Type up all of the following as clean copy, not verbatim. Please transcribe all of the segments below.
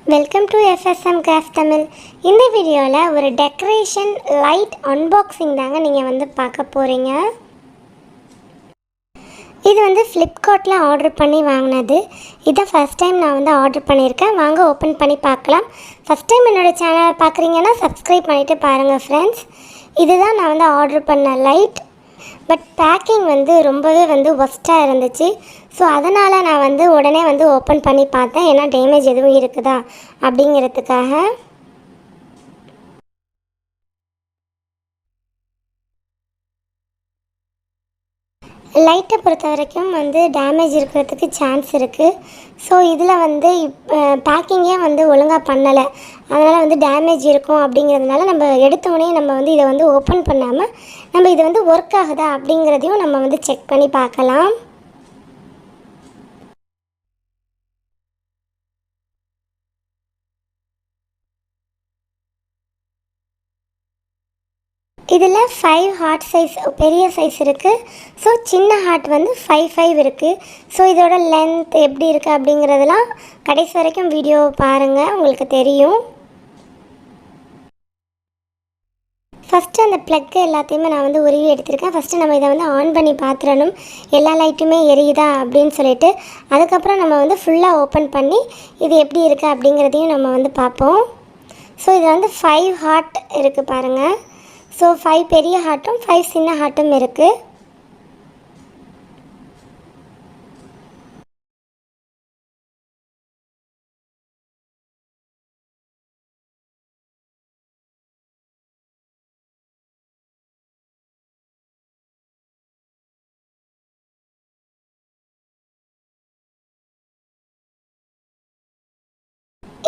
Welcome to FSM craft Tamil. இந்த வீடியோவில் ஒரு டெக்கரேஷன் லைட் அன்பாக்சிங் தாங்க நீங்கள் பார்க்க போகிறீங்க. இது ஃப்ளிப்கார்ட்டில் ஆர்டர் பண்ணி வாங்கினது. இதான் ஃபஸ்ட் டைம் நான் ஆர்டர் பண்ணியிருக்கேன். வாங்க ஓப்பன் பண்ணி பார்க்கலாம். ஃபஸ்ட் டைம் என்னோடய சேனலை பார்க்குறீங்கன்னா சப்ஸ்கிரைப் பண்ணிவிட்டு பாருங்கள் ஃப்ரெண்ட்ஸ். இதுதான் நான் ஆர்டர் பண்ண லைட். பட் பேக்கிங் ரொம்பவே ஒஸ்ட்டாக இருந்துச்சு. ஸோ அதனால் நான் உடனே ஓப்பன் பண்ணி பார்த்தேன். ஏன்னா டேமேஜ் எதுவும் இருக்குதா அப்படிங்கிறதுக்காக. லைட்டை பொறுத்த வரைக்கும் டேமேஜ் இருக்கிறதுக்கு சான்ஸ் இருக்குது. ஸோ இதில் பேக்கிங்கே ஒழுங்காக பண்ணலை. அதனால் டேமேஜ் இருக்கும் அப்படிங்கிறதுனால நம்ம எடுத்தோடனே நம்ம இதை ஓப்பன் பண்ணாமல் நம்ம இது ஒர்க் ஆகுதா அப்படிங்கிறதையும் நம்ம செக் பண்ணி பார்க்கலாம். இதில் 5 ஹார்ட் சைஸ் பெரிய சைஸ் இருக்குது. ஸோ சின்ன ஹார்ட் 5 இருக்குது. ஸோ இதோட லென்த் எப்படி இருக்குது அப்படிங்கிறதெல்லாம் கடைசி வரைக்கும் வீடியோ பாருங்கள், உங்களுக்கு தெரியும். ஃபஸ்ட்டு அந்த ப்ளக்கு எல்லாத்தையுமே நான் உருவி எடுத்திருக்கேன். ஃபஸ்ட்டு நம்ம இதை ஆன் பண்ணி பார்த்துடணும், எல்லா லைட்டுமே எரியுதா அப்படின்னு சொல்லிட்டு. அதுக்கப்புறம் நம்ம ஃபுல்லாக ஓப்பன் பண்ணி இது எப்படி இருக்குது அப்படிங்கிறதையும் நம்ம பார்ப்போம். ஸோ இதில் 5 ஹார்ட் இருக்குது பாருங்கள். ஸோ 5 பெரிய ஹார்ட்டும் 5 சின்ன ஹார்ட்டும் இருக்குது.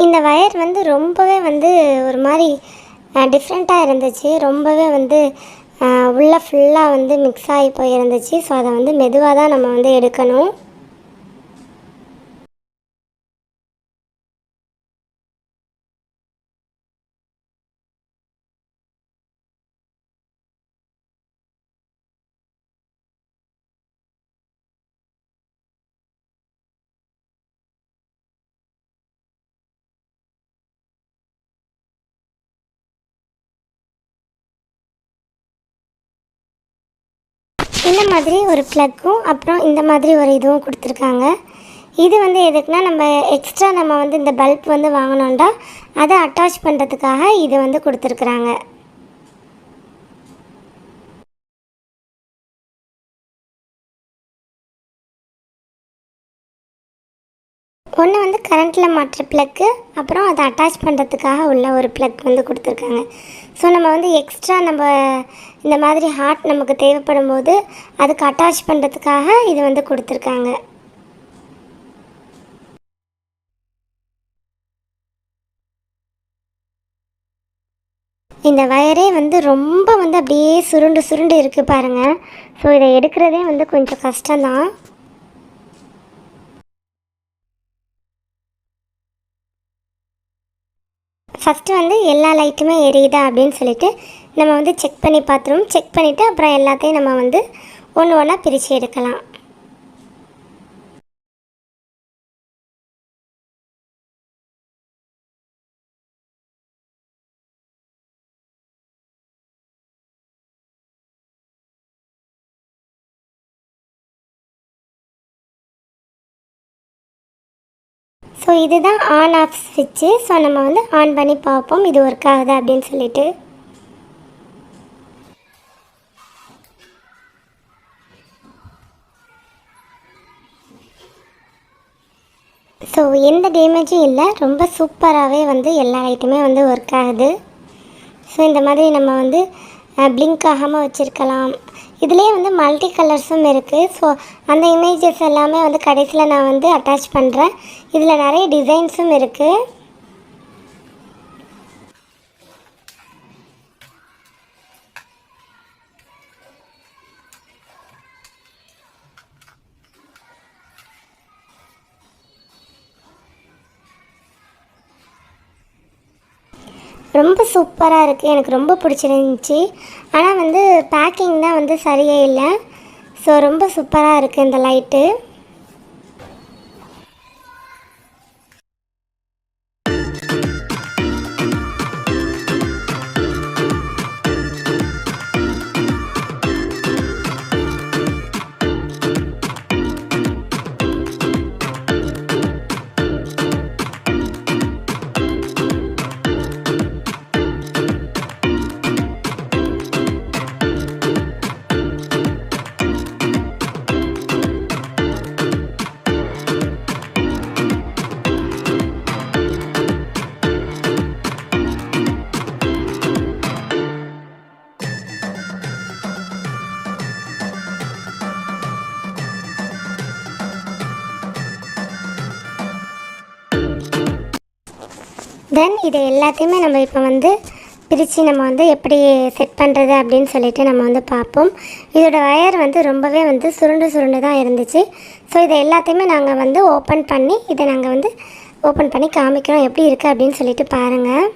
இந்த வயர் ரொம்பவே ஒரு மாதிரி டிஃப்ரெண்ட்டாக இருந்துச்சு. ரொம்பவே உள்ளே ஃபுல்லாக மிக்ஸ் ஆகி போயிருந்துச்சு. ஸோ அதை மெதுவாக தான் நம்ம எடுக்கணும். இந்த மாதிரி ஒரு ப்ளக்கும் அப்புறம் இந்த மாதிரி ஒரு இதுவும் கொடுத்துருக்காங்க. இது எதுக்குன்னா நம்ம எக்ஸ்ட்ரா நம்ம இந்த பல்ப் வாங்கினோண்டா அதை அட்டாச் பண்ணுறதுக்காக இது கொடுத்துருக்குறாங்க. ஒன்று கரண்ட்டில் மாட்டுற ப்ளக்கு, அப்புறம் அதை அட்டாச் பண்ணுறதுக்காக உள்ள ஒரு ப்ளக் கொடுத்துருக்காங்க. ஸோ நம்ம எக்ஸ்ட்ரா நம்ம இந்த மாதிரி ஹார்ட் நமக்கு தேவைப்படும் போது அதுக்கு அட்டாச் பண்ணுறதுக்காக இது கொடுத்துருக்காங்க. இந்த வயரே ரொம்ப அப்படியே சுருண்டு சுருண்டு இருக்குது பாருங்கள். ஸோ இதை எடுக்கிறதே கொஞ்சம் கஷ்டம்தான். ஃபஸ்ட்டு எல்லா லைட்டுமே எரியுதா அப்படின்னு சொல்லிட்டு நம்ம செக் பண்ணி பார்த்துருவோம். செக் பண்ணிவிட்டு அப்புறம் எல்லாத்தையும் நம்ம ஒன்று ஒன்றா பிரித்து எடுக்கலாம். ஸோ இதுதான் ஆன் ஆஃப் ஸ்விட்ச்சு. ஸோ நம்ம ஆன் பண்ணி பார்ப்போம் இது ஒர்க் ஆகுதா அப்படின்னு சொல்லிட்டு. ஸோ எந்த டேமேஜும் இல்லை, ரொம்ப சூப்பராகவே எல்லா லைட்டுமே ஒர்க் ஆகுது. ஸோ இந்த மாதிரி நம்ம பிளிங்க் ஆகாமல் வச்சுருக்கலாம். இதுலேயே மல்டி கலர்ஸும் இருக்குது. ஸோ அந்த இமேஜஸ் எல்லாமே கடைசியில் நான் அட்டாச் பண்ணுறேன். இதில் நிறைய டிசைன்ஸும் இருக்குது. ரொம்ப சூப்பராக இருக்குது, எனக்கு ரொம்ப பிடிச்சிருந்துச்சி. ஆனால் பேக்கிங் தான் சரியே இல்லை. ஸோ ரொம்ப சூப்பராக இருக்குது இந்த லைட்டு. தென் இதை எல்லாத்தையுமே நம்ம இப்போ வந்து பிரித்து நம்ம வந்து எப்படி செட் பண்ணுறது அப்படின்னு சொல்லிட்டு நம்ம வந்து பார்ப்போம். இதோட வயர் வந்து ரொம்பவே வந்து சுருண்டு தான் இருந்துச்சு. ஸோ இதை எல்லாத்தையுமே நாங்கள் வந்து ஓப்பன் பண்ணி இதை நாங்கள் வந்து ஓப்பன் பண்ணி காமிக்கிறோம் எப்படி இருக்குது அப்படின்னு சொல்லிட்டு பாருங்கள்.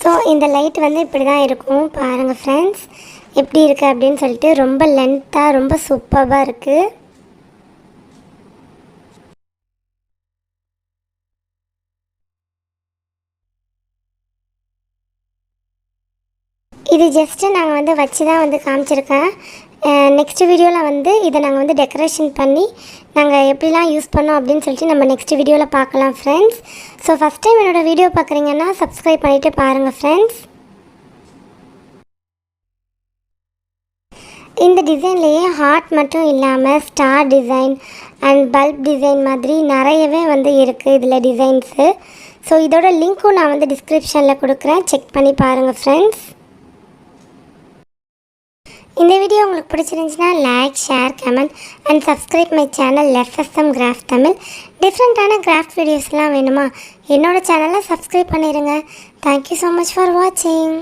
ஸோ இந்த லைட் வந்து இப்படி தான் இருக்கும் பாருங்கள் ஃப்ரெண்ட்ஸ், எப்படி இருக்குது அப்படின்னு சொல்லிட்டு. ரொம்ப லென்த்தாக ரொம்ப சூப்பராக இருக்குது. இது ஜஸ்ட்டு நாங்கள் வந்து வச்சு தான் வந்து காமிச்சிருக்கேன். நெக்ஸ்ட் வீடியோவில் வந்து இதை நாங்கள் வந்து டெக்கரேஷன் பண்ணி நாங்கள் எப்படிலாம் யூஸ் பண்ணோம் அப்படின்னு சொல்லிட்டு நம்ம நெக்ஸ்ட் வீடியோவில் பார்க்கலாம் ஃப்ரெண்ட்ஸ். ஸோ ஃபஸ்ட் டைம் என்னோடய வீடியோ பார்க்குறீங்கன்னா சப்ஸ்கிரைப் பண்ணிவிட்டு பாருங்கள் ஃப்ரெண்ட்ஸ். இந்த டிசைன்லேயே ஹார்ட் மட்டும் இல்லாமல் star design and bulb design மாதிரி நிறையவே வந்து இருக்குது இதில் டிசைன்ஸு. ஸோ இதோட லிங்க்கும் நான் வந்து டிஸ்கிரிப்ஷனில் கொடுக்குறேன், செக் பண்ணி பாருங்கள் ஃப்ரெண்ட்ஸ். இந்த வீடியோ உங்களுக்கு பிடிச்சிருந்துச்சுன்னா like, share, comment and subscribe my channel FSM craft Tamil. டிஃப்ரெண்ட்டான கிராஃப்ட் வீடியோஸ்லாம் வேணுமா என்னோடய சேனலை சப்ஸ்கிரைப் பண்ணிடுங்க. தேங்க்யூ ஸோ மச் ஃபார் வாட்சிங்.